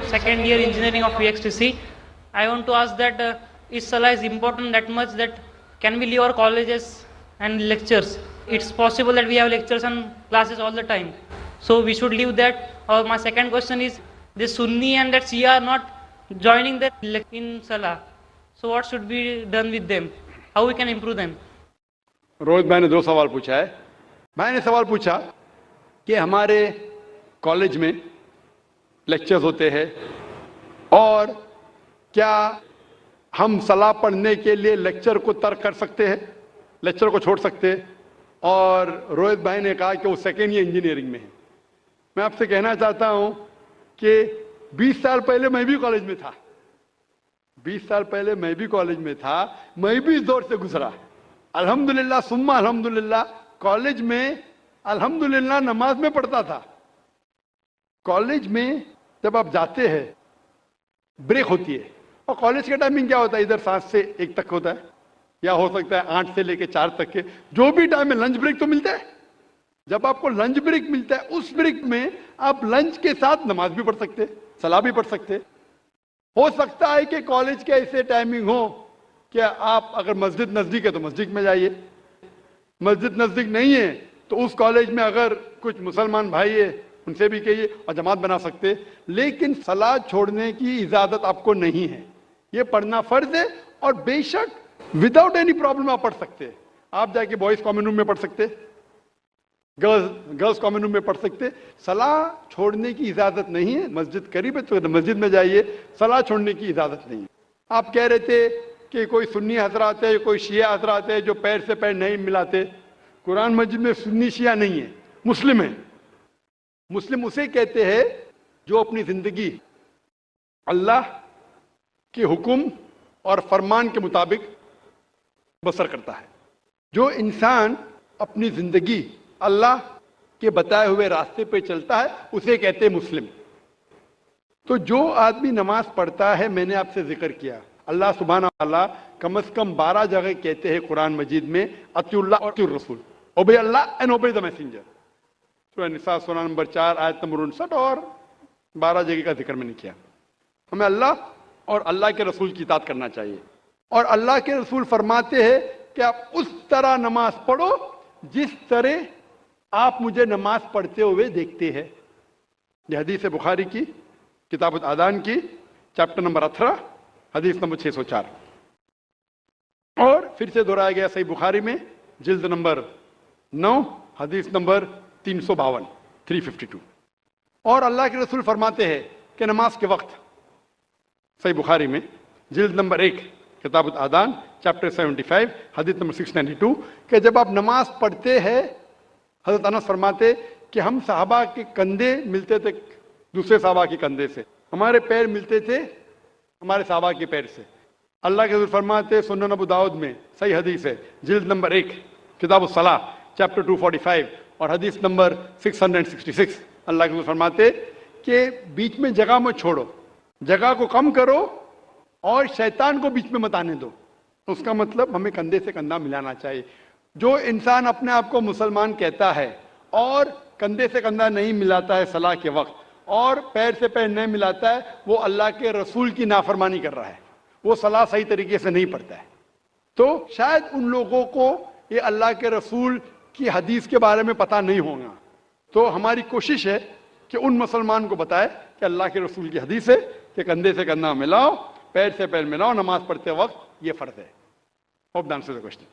second year engineering of VXTC. I want to ask that is Salah is important that much that can we leave our colleges and lectures? It's possible that we have lectures and classes all the time, so we should leave that. Or my second question is, this Sunni and that Shia are not joining that in Salah, so what should be done with them? How we can improve them? Rohit भाई ने दो सवाल पूछा है. भाई ने सवाल पूछा कि हमारे कॉलेज में लेक्चर्स होते हैं और क्या हम सलाह पढ़ने के लिए लेक्चर को तर्क कर सकते हैं, लेक्चर को छोड़ सकते हैं. और रोहित भाई ने कहा कि वो सेकेंड ईयर इंजीनियरिंग में है. मैं आपसे कहना चाहता हूं कि 20 साल पहले मैं भी कॉलेज में था. 20 साल पहले मैं भी कॉलेज में था. मैं भी इस दौर से गुजरा. अल्हम्दुलिल्लाह सुम्मा अल्हम्दुलिल्लाह कॉलेज में अल्हम्दुलिल्लाह नमाज में पढ़ता था. कॉलेज में जब आप जाते हैं ब्रेक होती है, और कॉलेज का टाइमिंग क्या होता है, इधर 7 से 1 तक होता है, या हो सकता है 8 से लेके 4 तक के, जो भी टाइम है लंच ब्रेक तो मिलता है. जब आपको लंच ब्रेक मिलता है, उस ब्रेक में आप लंच के साथ नमाज भी पढ़ सकते, सलाह भी पढ़ सकते. हो सकता है कि कॉलेज के ऐसे टाइमिंग हो कि आप अगर मस्जिद नजदीक है तो मस्जिद में जाइए, मस्जिद नजदीक नहीं है तो उस कॉलेज में अगर कुछ मुसलमान भाई है उनसे भी कहिए और जमात बना सकते. लेकिन सलाह छोड़ने की इजाजत आपको नहीं है. ये पढ़ना फर्ज है और बेशक विदाउट एनी प्रॉब्लम आप पढ़ सकते हैं. आप जाके बॉयज कॉमन रूम में पढ़ सकते, गर्ल्स कॉमन रूम में पढ़ सकते. सलाह छोड़ने की इजाजत नहीं है. मस्जिद करीब है तो मस्जिद में जाइए, सलाह छोड़ने की इजाजत नहीं है. आप कह रहे थे कि कोई सुन्नी हजरात है, कोई शिया हजरात है जो पैर से पैर नहीं मिलाते. कुरान मस्जिद में सुन्नी शिया नहीं है, मुस्लिम है. मुस्लिम उसे कहते हैं जो अपनी जिंदगी अल्लाह के हुक्म और फरमान के मुताबिक बसर करता है. जो इंसान अपनी जिंदगी अल्लाह के बताए हुए रास्ते पे चलता है उसे कहते हैं मुस्लिम. तो जो आदमी नमाज पढ़ता है, मैंने आपसे जिक्र किया, अल्लाह सुब्हाना ताला कम से कम 12 जगह कहते हैं कुरान मजीद में अतिउल्लाह और अतिउर रसूल, ओबे अल्लाह एंड ओबे द मैसेंजर. सूरह निसा सूरह नंबर 4 आयत नंबर 59 और 12 जगह का जिक्र मैंने किया. हमें अल्लाह और अल्लाह के रसूल की इताअत करना चाहिए. और अल्लाह के रसूल फरमाते हैं कि आप उस तरह नमाज पढ़ो जिस तरह आप मुझे नमाज पढ़ते हुए देखते हैं. यह हदीस है बुखारी की किताब आदान की चैप्टर नंबर 18 हदीस नंबर 604. और फिर से दोहराया गया सही बुखारी में जिल्द नंबर 9 हदीस नंबर 352 352. और अल्लाह के रसूल फरमाते हैं कि नमाज के वक्त सही बुखारी में जिल्द नंबर 1 किताब आदान चैप्टर 75 हदीस नंबर 692 कि जब आप नमाज पढ़ते हैं, हजरत अनस फरमाते कि हम सहाबा के कंधे मिलते थे दूसरे सहाबा के कंधे से, हमारे पैर मिलते थे हमारे सहाबा के पैर से. अल्लाह के रसूल फरमाते सुनन अबू दाऊद में सही हदीस है जिल्द नंबर 1 किताब सलाह चैप्टर 245 और हदीस नंबर 666. अल्लाह के रसूल फरमाते कि बीच में जगह मत छोड़ो, जगह को कम करो और शैतान को बीच में मत आने दो. उसका मतलब हमें कंधे से कंधा मिलाना चाहिए. जो इंसान अपने आप को मुसलमान कहता है और कंधे से कंधा नहीं मिलाता है सलाह के वक्त और पैर से पैर नहीं मिलाता है, वो अल्लाह के रसूल की नाफरमानी कर रहा है, वो सलाह सही तरीके से नहीं पढ़ता है. तो शायद उन लोगों को ये अल्लाह के रसूल की हदीस के बारे में पता नहीं होगा. तो हमारी कोशिश है कि उन मुसलमान को बताए कि अल्लाह के रसूल की हदीस है कि कंधे से कंधा मिलाओ, पैर से पैर मिलाओ नमाज पढ़ते वक्त, ये फर्ज है. Hope the answer the question.